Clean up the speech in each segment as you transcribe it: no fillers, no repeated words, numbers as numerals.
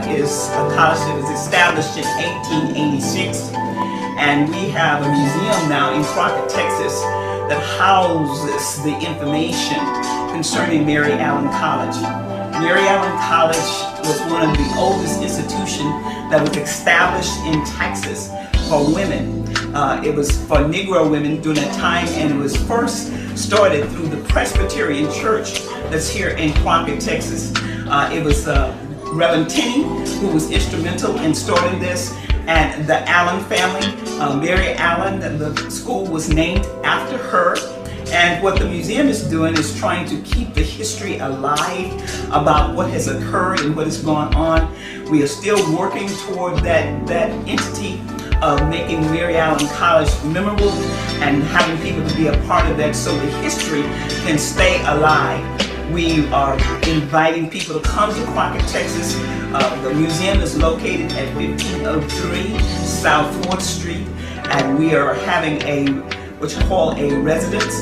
is a college that was established in 1886, and we have a museum now in Crockett, Texas, that houses the information concerning Mary Allen College. Mary Allen College was one of the oldest institutions that was established in Texas for women. It was for Negro women during that time, and it was first started through the Presbyterian Church that's here in Crockett, Texas. It was Reverend Tenney who was instrumental in starting this, and the Allen family, Mary Allen, the school was named after her. And what the museum is doing is trying to keep the history alive about what has occurred and what has gone on. We are still working toward that entity of making Mary Allen College memorable and having people to be a part of that so the history can stay alive. We are inviting people to come to Crockett, Texas. The museum is located at 1503 South 4th Street, and we are having what you call a residence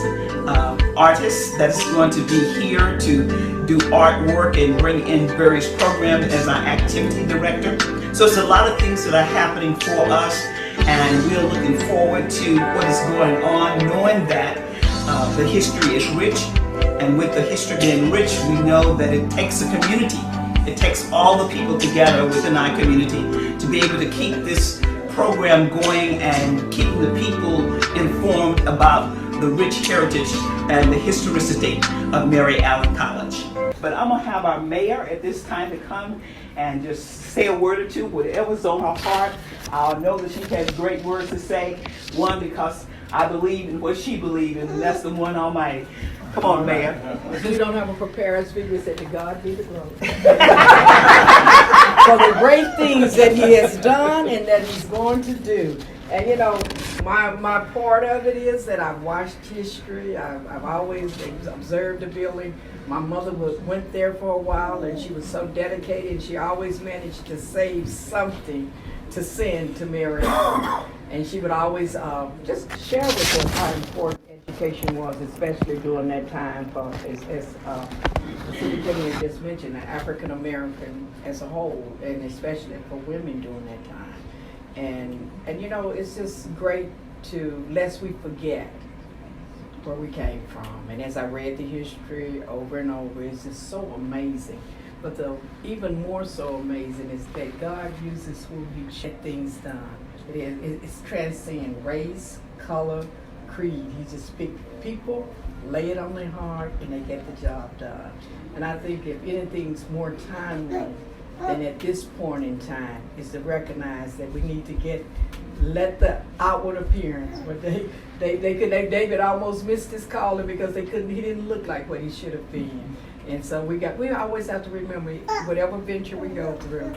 artist that's going to be here to do artwork and bring in various programs as our activity director. So it's a lot of things that are happening for us, and we're looking forward to what is going on, knowing that the history is rich, and with the history being rich, we know that it takes a community. It takes all the people together within our community to be able to keep this program going and keeping the people informed about the rich heritage and the historicity of Mary Allen College. But I'm gonna have our mayor at this time to come and just say a word or two, whatever's on her heart. I know that she has great words to say. One, because I believe in what she believes in, and that's the one Almighty. Come on, Mayor. We don't have a prepared speaker. We say to God be the glory. For the great things that he has done and that he's going to do. And you know, my part of it is that I've watched history. I've always observed the building. My mother went there for a while, and she was so dedicated, and she always managed to save something to send to Mary Allen. And she would always just share with us how important education was, especially during that time, as the superintendent just mentioned, African American as a whole, and especially for women during that time. And you know, it's just great to, lest we forget where we came from. And as I read the history over and over, it's just so amazing. But the even more so amazing is that God uses who he get things done. It's transcend race, color, creed. He just speaks people, lay it on their heart, and they get the job done. And I think if anything's more timely than at this point in time is to recognize that we need to let the outward appearance, but David almost missed his calling because he didn't look like what he should have been. And so we always have to remember, whatever venture we go through,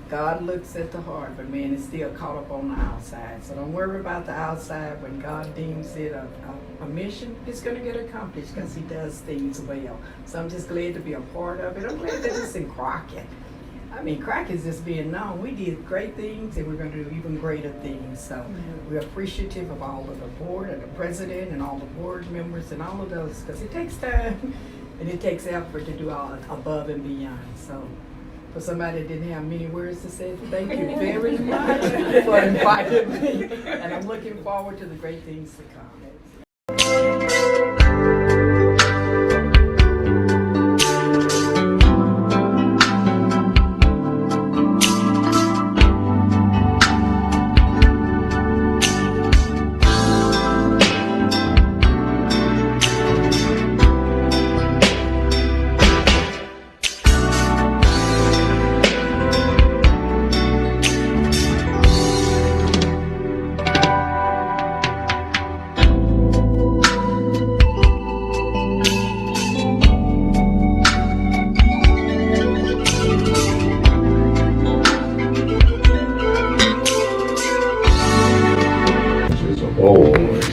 God looks at the heart, but man is still caught up on the outside. So don't worry about the outside. When God deems it a mission, it's going to get accomplished because he does things well. So I'm just glad to be a part of it. I'm glad that it's in Crockett. I mean, Crockett is just being known. We did great things, and we're going to do even greater things. So we're appreciative of all of the board and the president and all the board members and all of those, because it takes time and it takes effort to do all above and beyond. So for somebody that didn't have many words to say, thank you very much for inviting me. And I'm looking forward to the great things to come.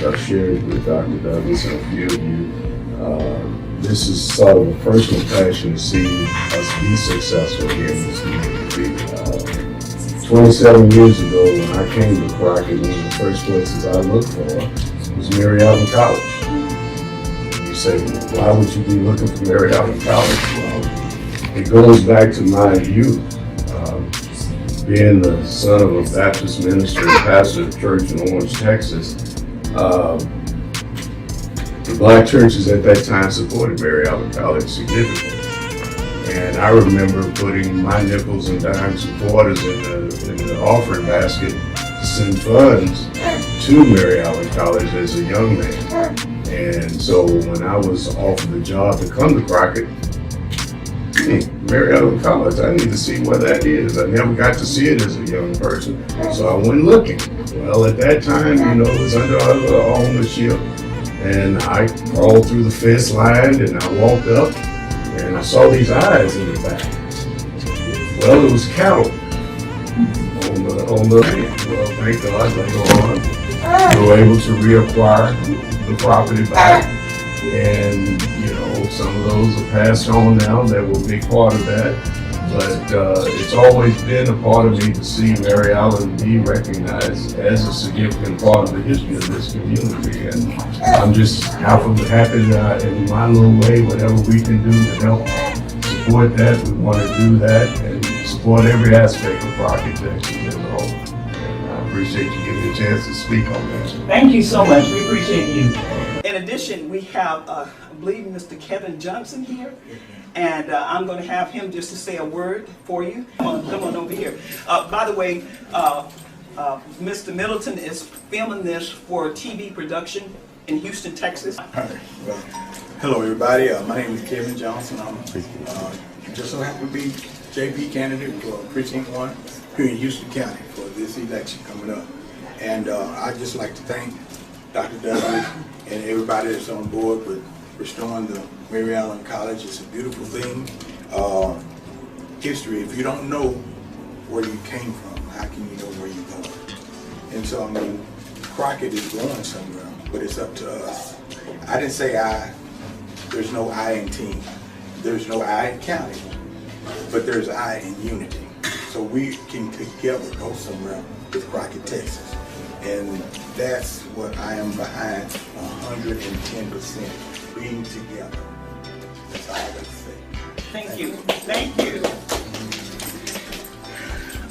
I've shared with Dr. Douglas and a few of you. This is sort of a personal passion to see us be successful here in this community. 27 years ago, when I came to Crockett, one of the first places I looked for was Mary Allen College. You say, why would you be looking for Mary Allen College? Well, it goes back to my youth. being the son of a Baptist minister and pastor of church in Orange, Texas, the black churches at that time supported Mary Allen College significantly. And I remember putting my nickels and dimes and quarters in the offering basket to send funds to Mary Allen College as a young man. And so when I was offered the job to come to Crockett, Mary Allen College, I need to see what that is. I never got to see it as a young person, so I went looking. Well, at that time, it was under our ownership, and I crawled through the fence line, and I walked up, and I saw these eyes in the back. Well, it was cattle on the land. Well, thank God later on, we were able to reacquire the property back. And, some of those are passed on now that were a big part of that. But it's always been a part of me to see Mary Allen be recognized as a significant part of the history of this community. And I'm just happy that in my little way, whatever we can do to help support that, we want to do that and support every aspect of Crockett, Texas as a whole. And I appreciate you giving me a chance to speak on that. Thank you so much. We appreciate you. In addition, we have, I believe, Mr. Kevin Johnson here, and I'm going to have him just to say a word for you. Come on over here. By the way, Mr. Middleton is filming this for TV production in Houston, Texas. Hi. Well, hello, everybody. My name is Kevin Johnson. I'm just so happy to be JP candidate for Precinct 1 here in Houston County for this election coming up. And I'd just like to thank Dr. Douglas and everybody that's on board with restoring the Mary Allen College. It's a beautiful thing. History, if you don't know where you came from, how can you know where you're going? And so, Crockett is going somewhere, but it's up to us. I didn't say I. There's no I in team. There's no I in county, but there's I in unity. So we can together go somewhere with Crockett, Texas. And that's what I am behind 110%, being together. That's all I got to say. Thank you. Thank you.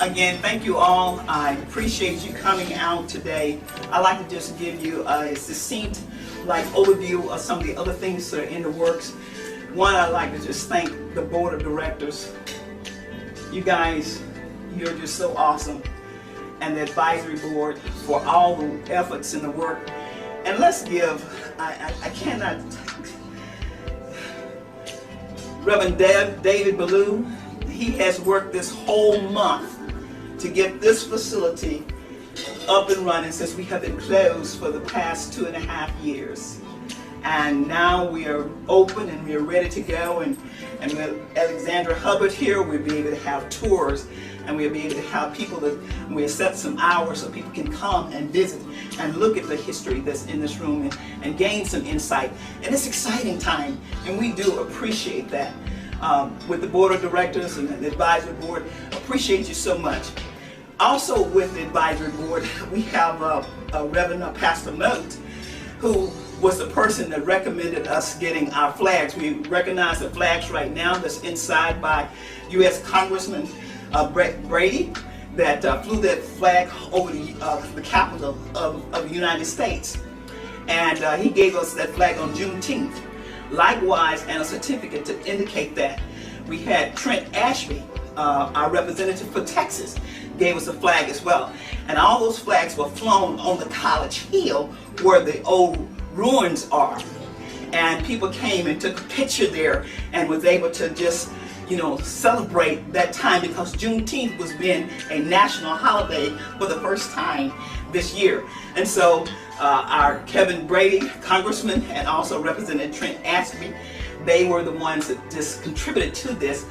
Again, thank you all. I appreciate you coming out today. I'd like to just give you a succinct overview of some of the other things that are in the works. One, I'd like to just thank the board of directors. You guys, you're just so awesome. And the advisory board for all the efforts in the work. And let's give, I cannot, Reverend David Ballou, he has worked this whole month to get this facility up and running since we have been closed for the past 2.5 years. And now we are open and we are ready to go. And with Alexandra Hubbard here, we'll be able to have tours. And we'll be able to have people we'll set some hours so people can come and visit and look at the history that's in this room and gain some insight. And it's an exciting time, and we do appreciate that. With the board of directors and the advisory board, appreciate you so much. Also with the advisory board, we have Reverend Pastor Moat, who was the person that recommended us getting our flags. We recognize the flags right now that's inside by U.S. Congressman Brady that flew that flag over the capital of the United States. And he gave us that flag on Juneteenth. Likewise, and a certificate to indicate that. We had Trent Ashby, our representative for Texas, gave us a flag as well. And all those flags were flown on the College Hill where the old ruins are. And people came and took a picture there and was able to just celebrate that time, because Juneteenth was being a national holiday for the first time this year. And so our Kevin Brady, Congressman, and also Representative Trent Ashby, they were the ones that just contributed to this,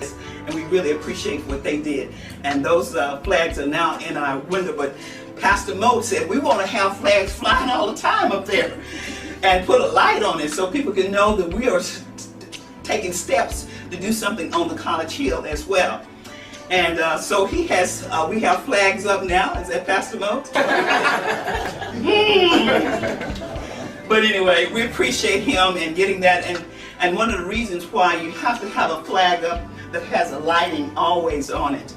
and we really appreciate what they did. And those flags are now in our window, but Pastor Moat said we want to have flags flying all the time up there and put a light on it so people can know that we are taking steps to do something on the College Hill as well. And so he has, we have flags up now. Is that Pastor Moat? But anyway, we appreciate him and getting that. And one of the reasons why you have to have a flag up that has a lighting always on it.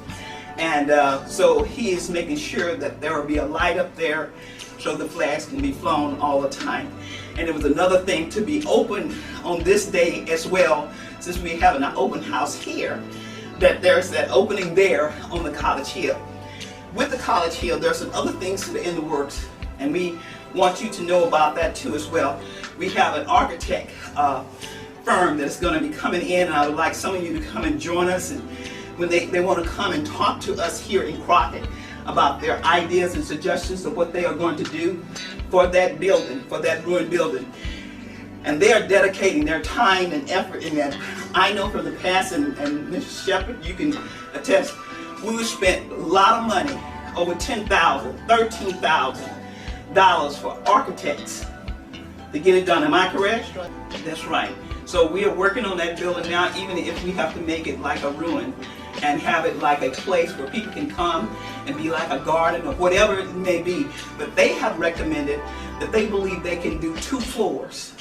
And so he is making sure that there will be a light up there so the flags can be flown all the time. And it was another thing to be open on this day as well, since we have an open house here, that there's that opening there on the College Hill. With the College Hill, there's some other things that are in the works, and we want you to know about that too as well. We have an architect firm that's going to be coming in, and I would like some of you to come and join us, and when they want to come and talk to us here in Crockett about their ideas and suggestions of what they are going to do for that building, for that ruined building. And they are dedicating their time and effort in that. I know from the past, and Mr. Shepherd, you can attest, we spent a lot of money, over $10,000, $13,000 for architects to get it done. Am I correct? That's right. So we are working on that building now, even if we have to make it like a ruin and have it like a place where people can come and be like a garden or whatever it may be. But they have recommended that they believe they can do 2 floors.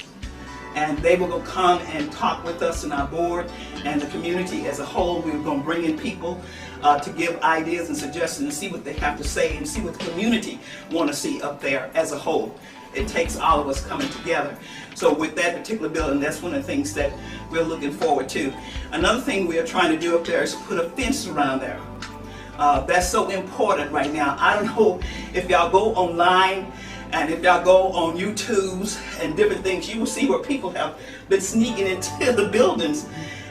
And they will go come and talk with us and our board and the community as a whole. We're going to bring in people to give ideas and suggestions and see what they have to say and see what the community want to see up there as a whole. It takes all of us coming together. So with that particular building, that's one of the things that we're looking forward to. Another thing we are trying to do up there is put a fence around there. That's so important right now. I don't know if y'all go online and if y'all go on YouTubes and different things, you will see where people have been sneaking into the buildings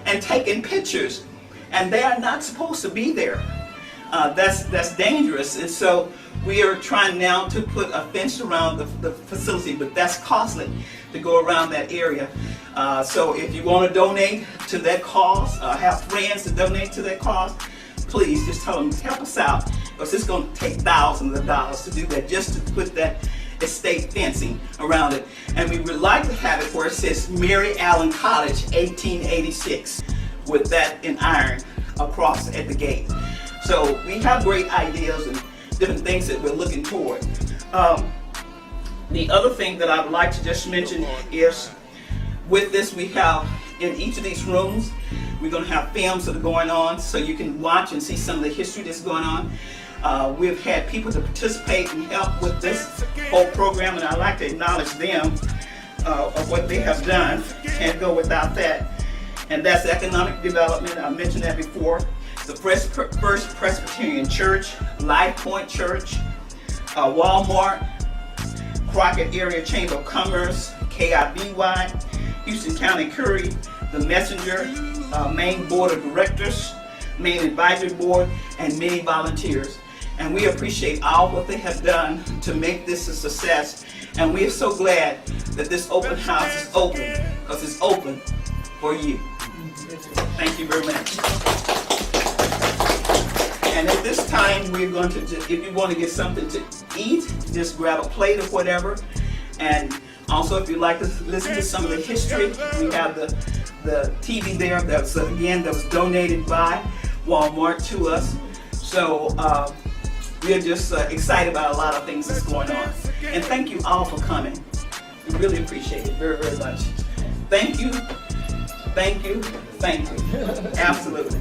and taking pictures. And they are not supposed to be there. That's dangerous. And so we are trying now to put a fence around the facility, but that's costly to go around that area. So if you want to donate to that cause, have friends to donate to that cause, please just tell them, help us out, because it's going to take thousands of dollars to do that, just to put that estate fencing around it. And we would like to have it where it says Mary Allen College 1886 with that in iron across at the gate. So we have great ideas and different things that we're looking toward. The other thing that I would like to just mention is with this, we have in each of these rooms, we're going to have films that are going on so you can watch and see some of the history that's going on. We've had people to participate and help with this whole program, and I'd like to acknowledge them of what they have done. Can't go without that. And that's economic development. I mentioned that before. The First Presbyterian Church, Life Point Church, Walmart, Crockett Area Chamber of Commerce, KIBY, Houston County Curry, the Messenger, Maine Board of Directors, Maine Advisory Board, and many volunteers. And we appreciate all what they have done to make this a success. And we are so glad that this open house is open, because it's open for you. Thank you very much. And at this time, we're going to, if you want to get something to eat, just grab a plate or whatever. And also, if you'd like to listen to some of the history, we have the TV there that was donated by Walmart to us. So we're just excited about a lot of things that's going on. And thank you all for coming. We really appreciate it very, very much. Thank you, thank you, thank you. Absolutely.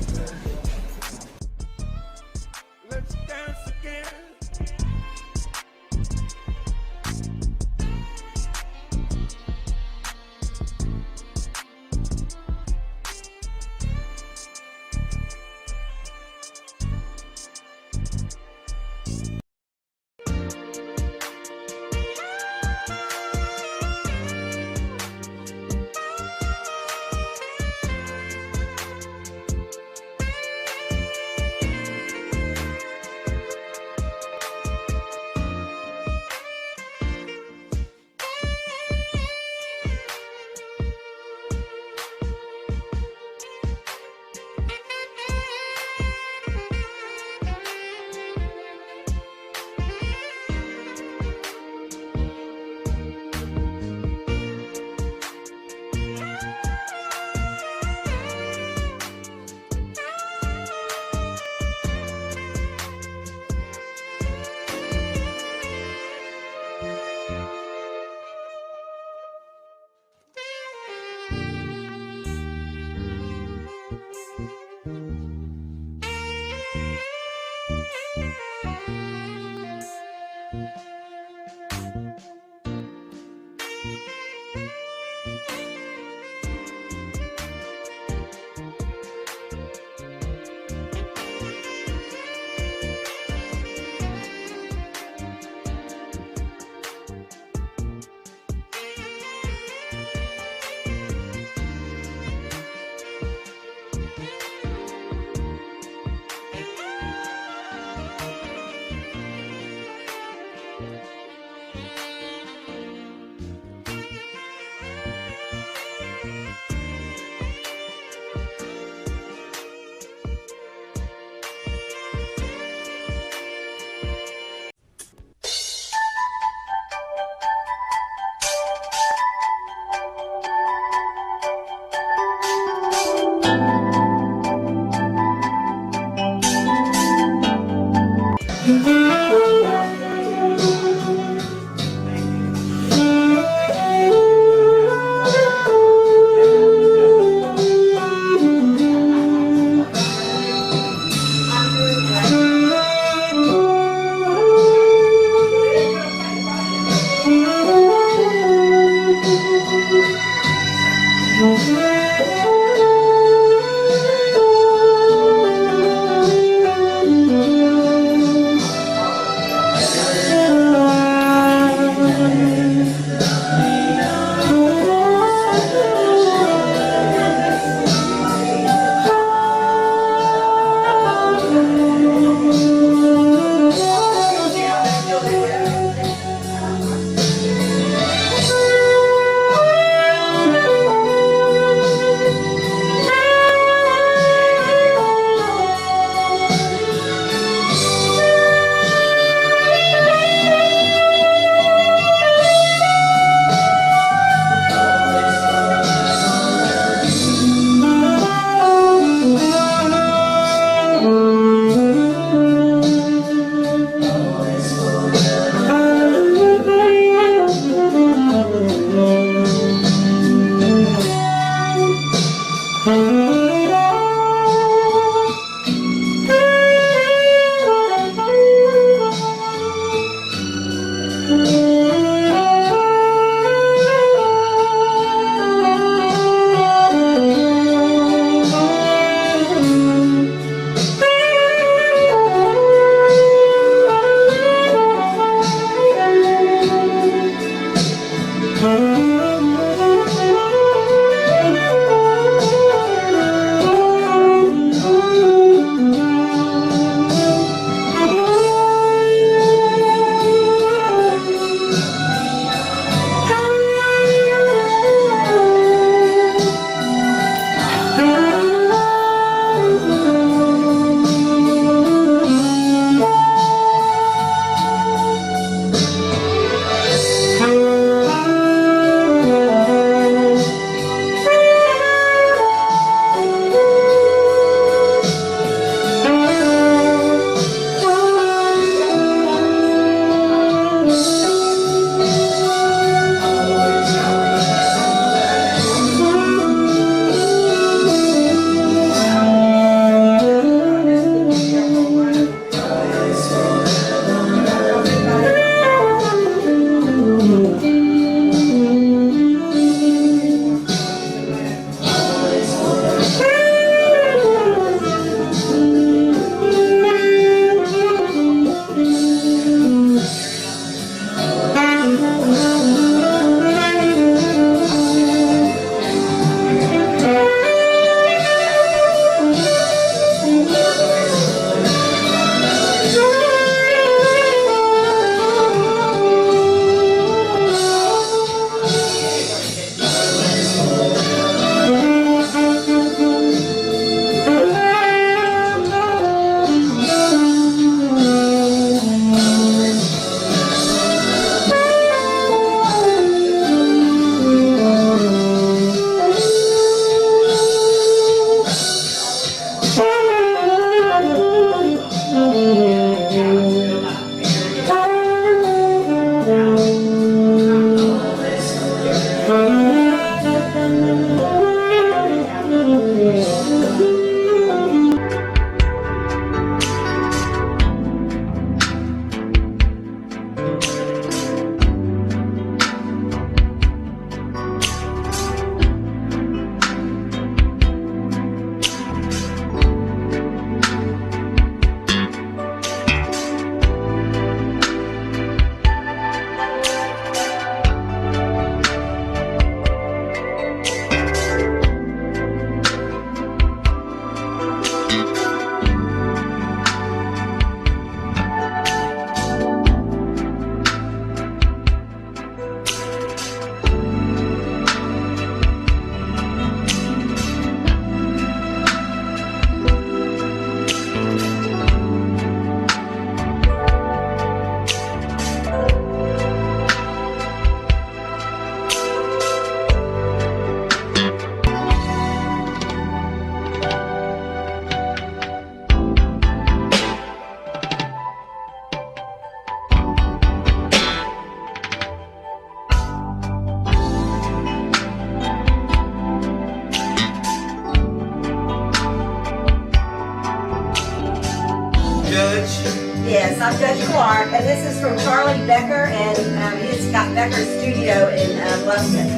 Clark, and this is from Charlie Becker, and he's got Becker Studio in Lufkin.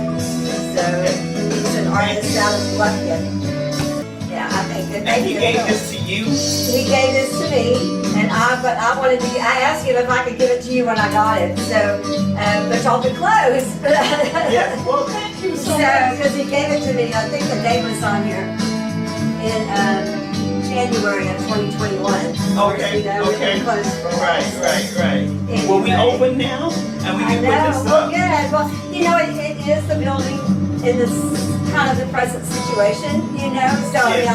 So he's an artist out of Lufkin. Yeah, I think that And he gave this to you? He gave this to me, and but I wanted to. I asked him if I could give it to you when I got it. So, but y'all been closed. Yes, well, thank you so much. Because he gave it to me. I think the date was on here in January of 2021. Okay, You know, we've okay. been closed for a while. Right. Well, we Anyway. open now, and we I can know. put this Well, up. good. Well, you know, it is the building in this kind of the present situation. You know, so Yes.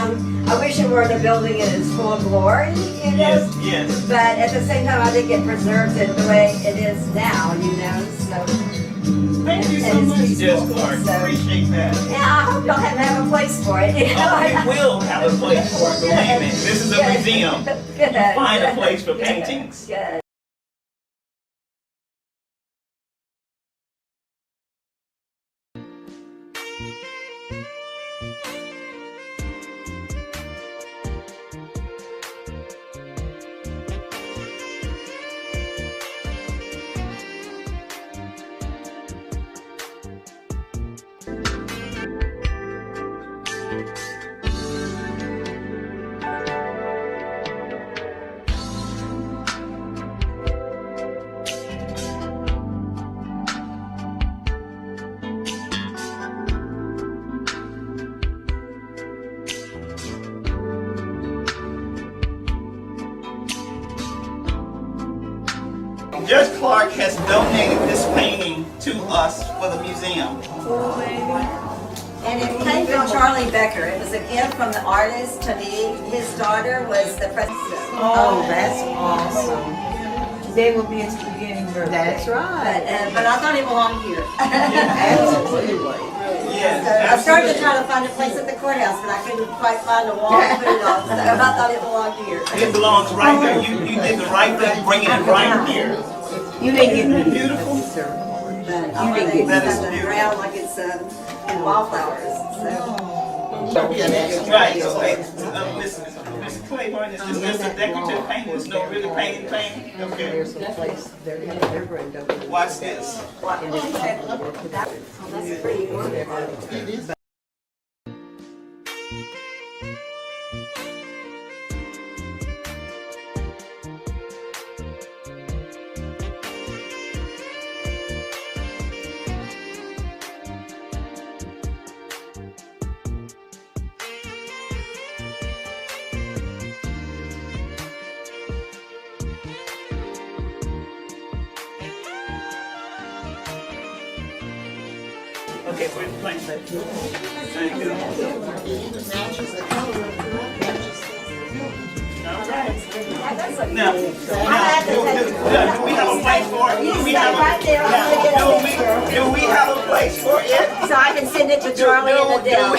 I wish it were the building in its full glory. You know. Yes. But at the same time, I think it preserves it the way it is now, you know, so. Thank you so And much, it's Jess peaceful, Clark. so- Appreciate that. Yeah, I hope y'all have a place for it, you know. Oh, we will have a place for it, believe me. This is a Good. museum. Good. Find a place for Good. paintings. Good. Judge Clark has donated this painting to us for the museum. And it came from Charlie Becker. It was a gift from the artist to me. His daughter was the president. Oh, that's awesome. Today will be its beginning birthday. That's right. But I thought it belonged here. Absolutely. Yes, I started to absolutely. try to find a place at the courthouse, but I couldn't quite find a wall to put it on, so I thought it belonged here. It belongs right there. You did the right thing, bringing it right here. You didn't get me. Beautiful. But I want didn't to get that is stuff the beautiful. ground like it's in wildflowers, so. Right, so Miss Claiborne, is this just a decorative painting? There's no really painting? Okay. There's a place, they're going to. Watch this. That's pretty wonderful. Okay, we're playing that. Thank you. All right. Now, do we have a place for it? You Do we stay have a- right there, I'm gonna get over here. Do we have a place for it? So I can send it to Charlie and Adele.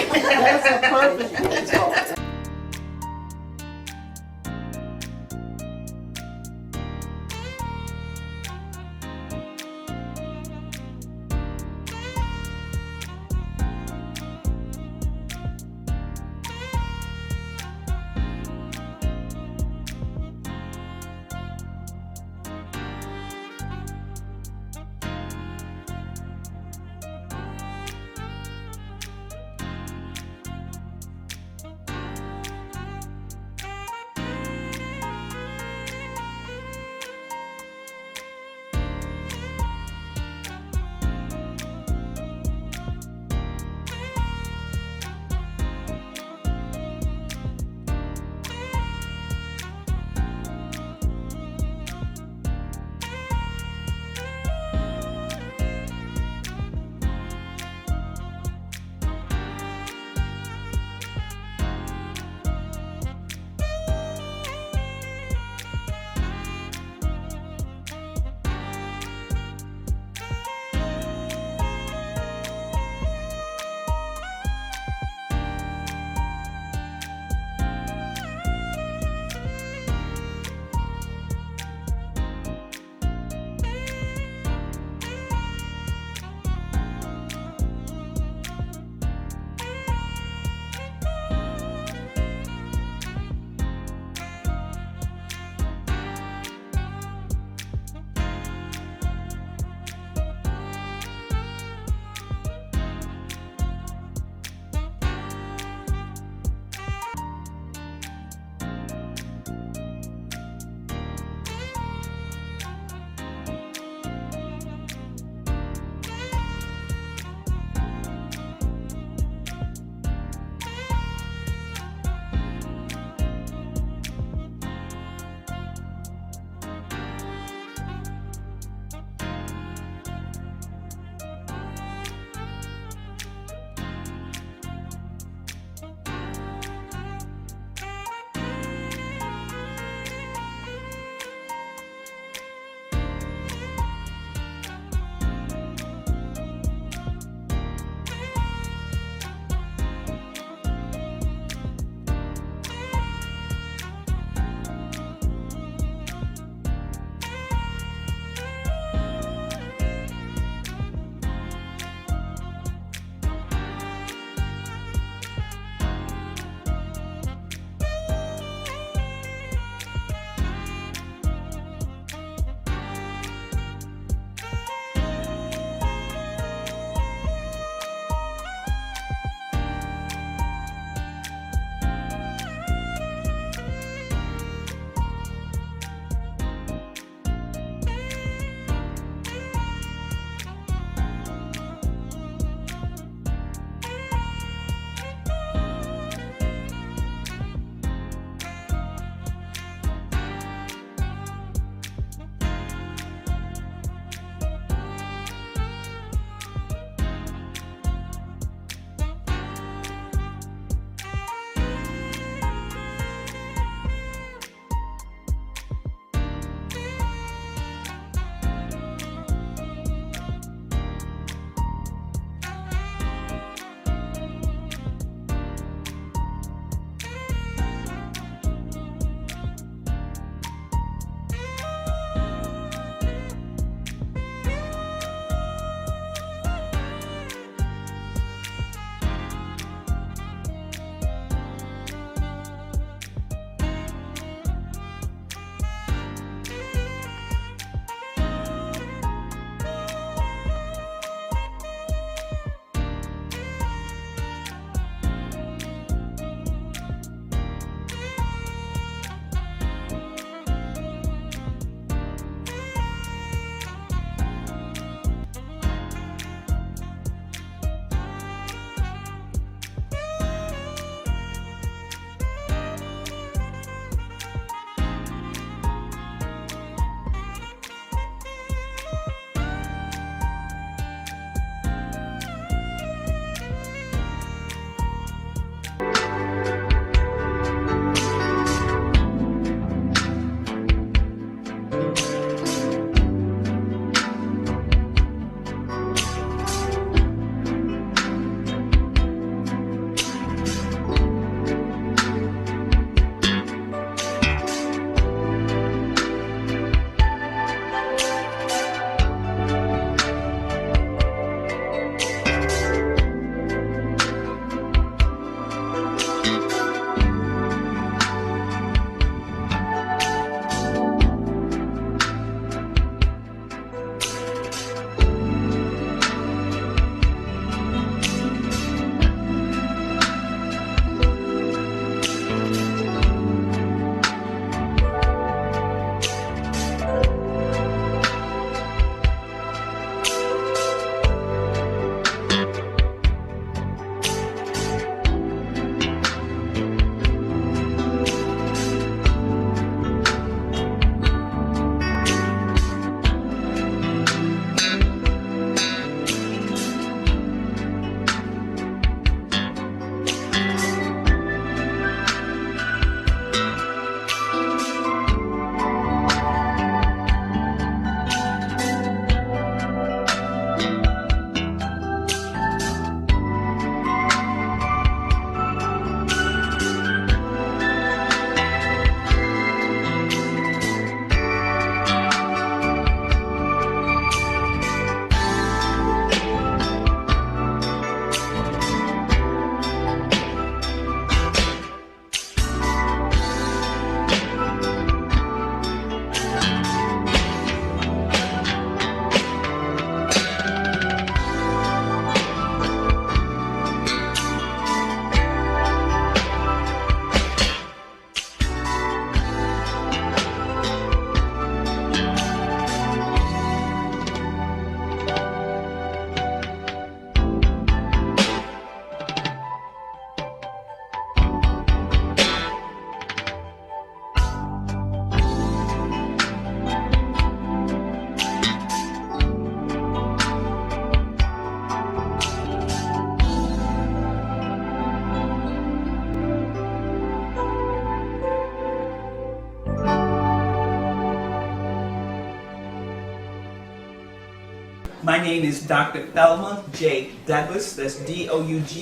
My name is Dr. Thelma J. Douglas. That's Douglass.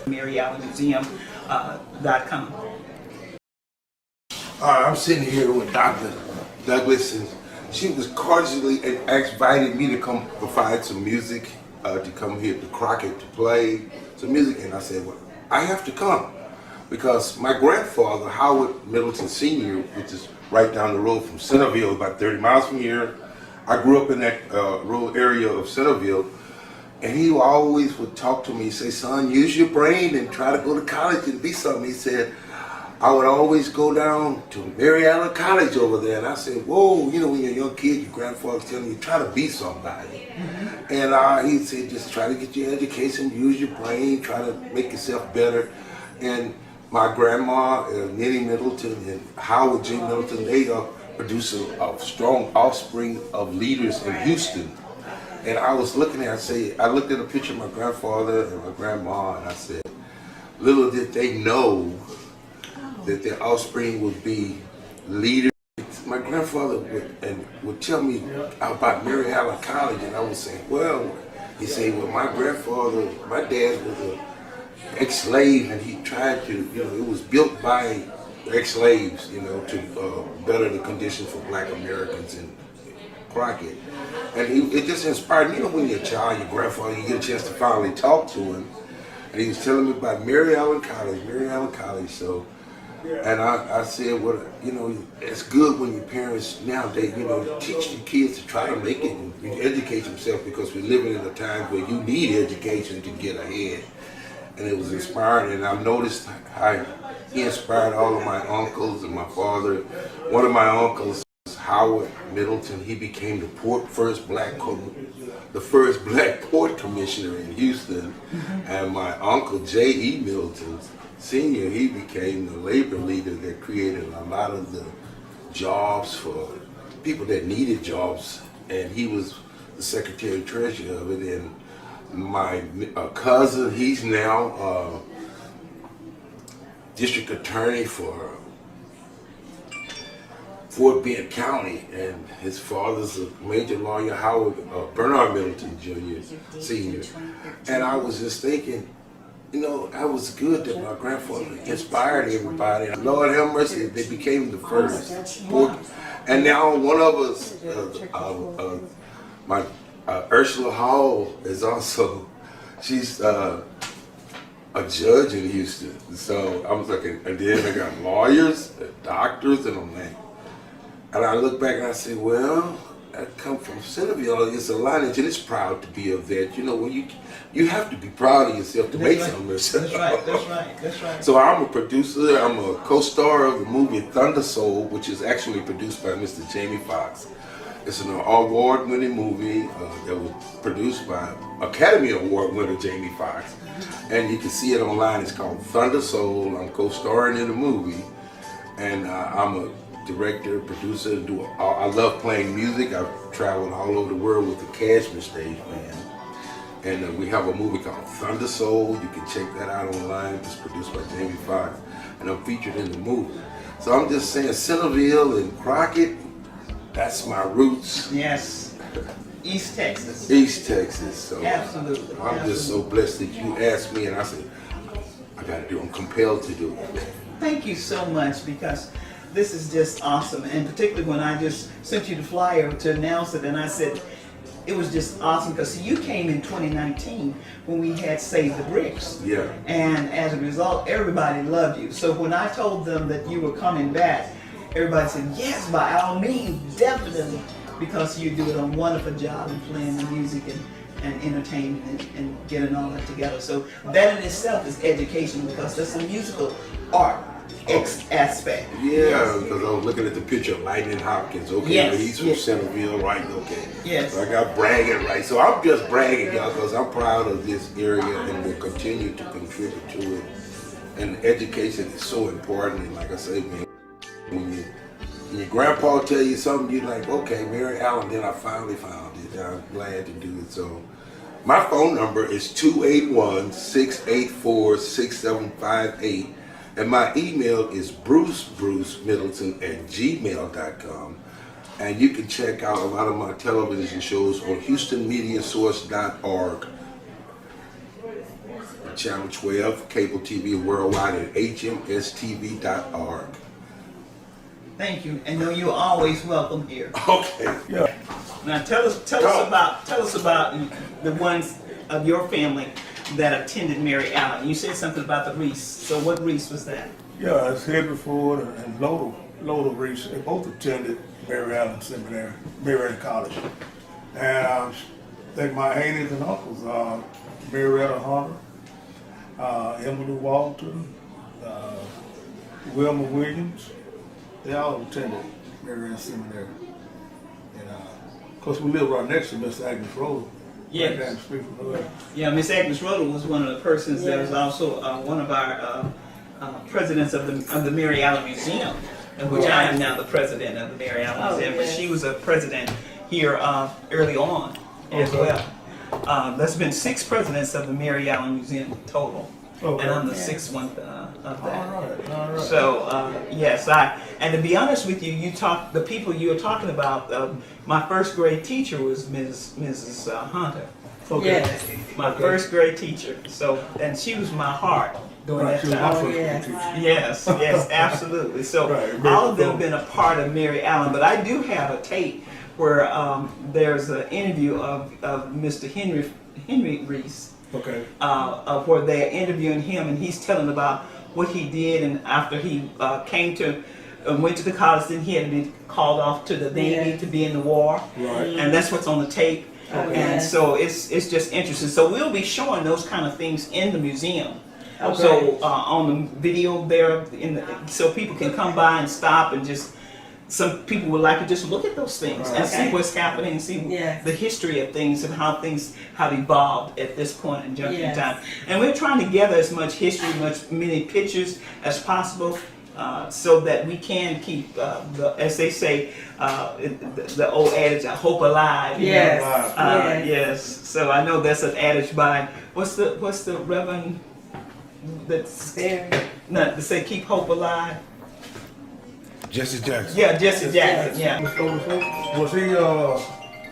MaryAllenMuseum.com. I'm sitting here with Dr. Douglas, and she was cordially invited me to come provide some music, to come here to Crockett to play some music, and I said, well, I have to come because my grandfather, Howard Middleton Sr., which is right down the road from Centerville, about 30 miles from here. I grew up in that rural area of Centerville, and he always would talk to me, say, son, use your brain and try to go to college and be something. He said, I would always go down to Mary Allen College over there, and I said, whoa, you know, when you're a young kid, your grandfather's telling you, try to be somebody. And he said, just try to get your education, use your brain, try to make yourself better. And my grandma, Nettie Middleton, and Howard J. Middleton, they produced a strong offspring of leaders in Houston. And I was looking at, I looked at a picture of my grandfather and my grandma, and I said, little did they know that their offspring would be leaders. My grandfather would tell me about Mary Allen College, and I would say, well, he said, well, my grandfather, my dad was an ex-slave, and he tried to, you know, it was built by ex-slaves, you know, to better the conditions for black Americans in Crockett. And it just inspired me. You know, when you're a child, your grandfather, you get a chance to finally talk to him, and he was telling me about Mary Allen College, so. And I said, well, you know, it's good when your parents nowadays, you know, teach your kids to try to make it and educate themselves, because we're living in a time where you need education to get ahead. And it was inspiring, and I noticed how he inspired all of my uncles and my father. One of my uncles, Howard Middleton, he became the first black port commissioner in Houston. And my uncle J.E. Middleton Sr., he became the labor leader that created a lot of the jobs for people that needed jobs, and he was the secretary treasurer of it. And my cousin, he's now district attorney for Fort Bend County, and his father's a major lawyer, Howard Bernard Middleton Jr., Sr. And I was just thinking, you know, that was good that my grandfather inspired everybody. Lord have mercy, they became the first. And now one of us, my Ursula Hall is also, she's a judge in Houston. So I was like, and then I got lawyers, doctors, and I'm like, and I look back and I say, well, I come from Centerville. It's a lineage, and it's proud to be of that. You know, when you have to be proud of yourself to make something. That's right. So I'm a producer. I'm a co-star of the movie Thunder Soul, which is actually produced by Mr. Jamie Foxx. It's an award-winning movie that was produced by Academy Award winner Jamie Foxx, and you can see it online. It's called Thunder Soul. I'm co-starring in the movie, and I'm a director, producer. I love playing music. I've traveled all over the world with the Cashmere Stage Band, and we have a movie called Thunder Soul. You can check that out online. It's produced by Jamie Foxx, and I'm featured in the movie. So I'm just saying, Centerville and Crockett, that's my roots. Yes. East Texas. East Texas. So Absolutely. I'm just so blessed that you asked me, and I said, I gotta do it. I'm compelled to do it. Thank you so much, because this is just awesome. And particularly when I just sent you the flyer to announce it, and I said, it was just awesome, because you came in 2019 when we had Save the Bricks. Yeah. And as a result, everybody loved you. So when I told them that you were coming back, everybody said, yes, by all means, definitely, because you do a wonderful job in playing the music and entertaining and getting all that together. So that in itself is education, because that's a musical art aspect. Yeah, because I was looking at the picture of Lightning Hopkins. Okay, Yes, he's from yes. Centerville, right? Okay. Yes. So I got bragging right. So I'm just bragging, y'all, because I'm proud of this area and will continue to contribute to it. And education is so important. And like I say, man, when your grandpa tell you something, you're like, okay, Mary Allen, then I finally found it. I'm glad to do it. So my phone number is 281-684-6758. And my email is brucemiddleton@gmail.com. And you can check out a lot of my television shows on HoustonMediaSource.org, Channel 12, cable TV worldwide at HMSTV.org. Thank you, and know you're always welcome here. Okay. Yeah. Now tell us about the ones of your family that attended Mary Allen. You said something about the Reese. So what Reese was that? Yeah, it's Henry Ford and Lola Reese. They both attended Mary Allen Seminary, Mary Allen College. And I think my aunties and uncles, Marietta Hunter, Emily Walton, Wilma Williams, they all attended Mary Allen Seminary. And of course, we live right next to Miss Agnes Rhoda. Yes. Right down the street from her. Yeah, Miss Agnes Rhoda was one of the persons that was also one of our presidents of the Mary Allen Museum, of which I am now the president of the Mary Allen Museum. But she was a president here early on as well. There's been 6 presidents of the Mary Allen Museum total, and I'm the 6th one of that. All right. So yes, and to be honest with you, the people you were talking about. My first grade teacher was Mrs. Hunter. Okay. Yes. My first grade teacher. So, and she was my heart during Right, that she was my time. first yes. teacher. Yes, absolutely. So Right, all of them have been a part of Mary Allen, but I do have a tape where there's an interview of Mr. Henry Reese, Okay. where they're interviewing him, and he's telling about what he did, and after he went to the college, then he had to be called off to the Navy to be in the war, Right. and that's what's on the tape. Okay. And so it's just interesting. So we'll be showing those kind of things in the museum. Okay. So on the video there, so people can come by and stop and just. Some people would like to just look at those things and see what's happening and see Yes. the history of things and how things have evolved at this point in Yes. time. And we're trying to gather as much history, many pictures as possible, so that we can keep, as they say, the old adage, hope alive. you know. Yes. Alive. Yes. So I know that's an adage by what's the Reverend that's Very. to say keep hope alive. Jesse Jackson. Yeah, Jesse Jackson. Yeah. Mr. Otis Who? Was he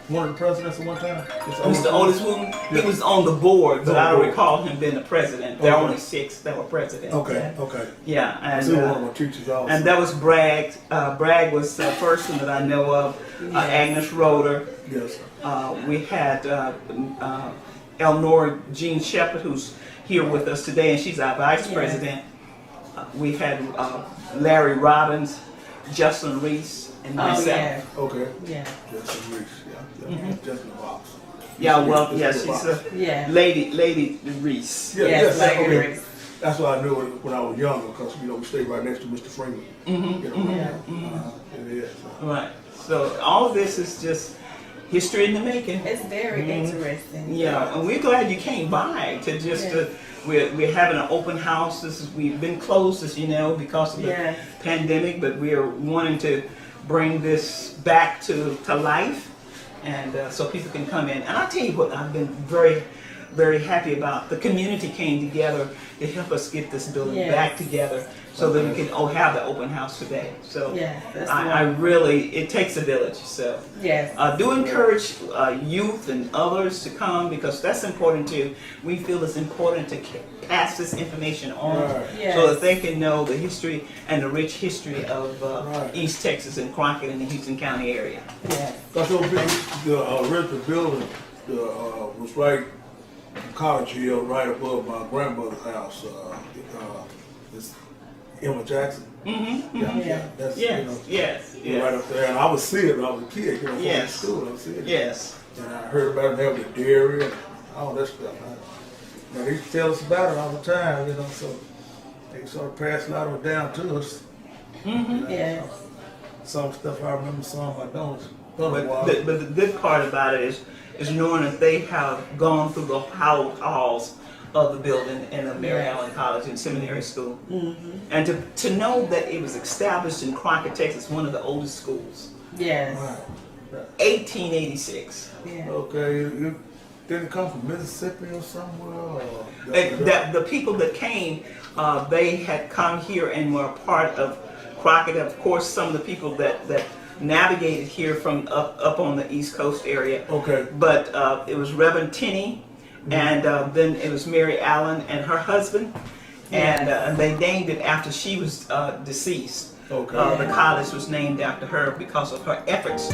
one of the presidents at one time? Mr. Otis Wooten, he was on the board, but I don't recall him being the president. There are only 6 that were president. Okay. Yeah, I and see one of my teachers also. and that was Bragg. Bragg was the first one that I know of. Agnes Roeder. Yes. We had Elnora Jean Shepherd, who's here with us today, and she's our vice president. We had Larry Robbins, Justin Reese, and myself. yeah. Okay. Yeah. Justin Reese. Yeah. Justin Box. Yeah, well, yeah, she's a Yeah. Lady Reese. Yeah. Yes, like okay. Reese. That's what I knew when I was younger, because we stayed right next to Mr. Freeman. You know, Yeah. it is. Right. So all of this is just history in the making. It's very interesting. Yeah, and we're glad you came by to just. We're having an open house. We've been closed, as you know, because of the pandemic, but we are wanting to bring this back to life, and so people can come in. And I'll tell you what, I've been very, very happy about. The community came together to help us get this building back together, so that we can have the open house today. So that's I really, it takes a village. So do encourage youth and others to come, because that's important too. We feel it's important to pass this information on so that they can know the history and the rich history of East Texas and Crockett and the Houston County area. Because the original building was right on College Hill, right above my grandmother's house. It's Emma Jackson. That's, Yes. right up there. And I would see it when I was a kid, from Yes. school. I would see it. Yes. And I heard about it having the dairy and all that stuff. They used to tell us about it all the time, so they sort of passed a lot of it down to us. Some stuff I remember, some I don't. But the good part about it is knowing that they have gone through the halls of the building in the Mary Allen College and Seminary School. And to know that it was established in Crockett, Texas, one of the oldest schools. Yes. 1886. Okay, you didn't come from Mississippi or somewhere? Or The people that came, they had come here and were a part of Crockett. Of course, some of the people that navigated here from up on the East Coast area. Okay. But it was Reverend Tinney, and then it was Mary Allen and her husband, and they named it after she was deceased. Okay. The college was named after her because of her efforts.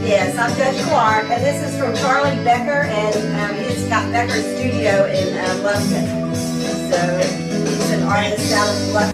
Yes, I'm Judge Clark, and this is from Charlie Becker, and he's got Becker's studio in Lufkin. So he's an artist out of Lufkin.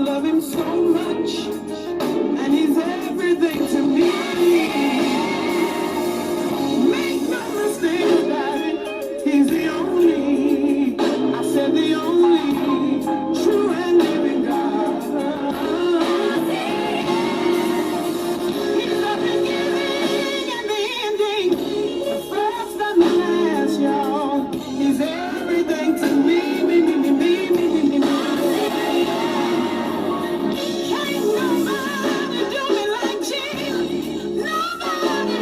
love him so much, and he's everything to me. Make no mistake about it, he's the only, I said the only true and living God. He's the beginning and the ending, the first and the last, y'all. He's everything to me. Can't nobody do me like Jesus. Nobody,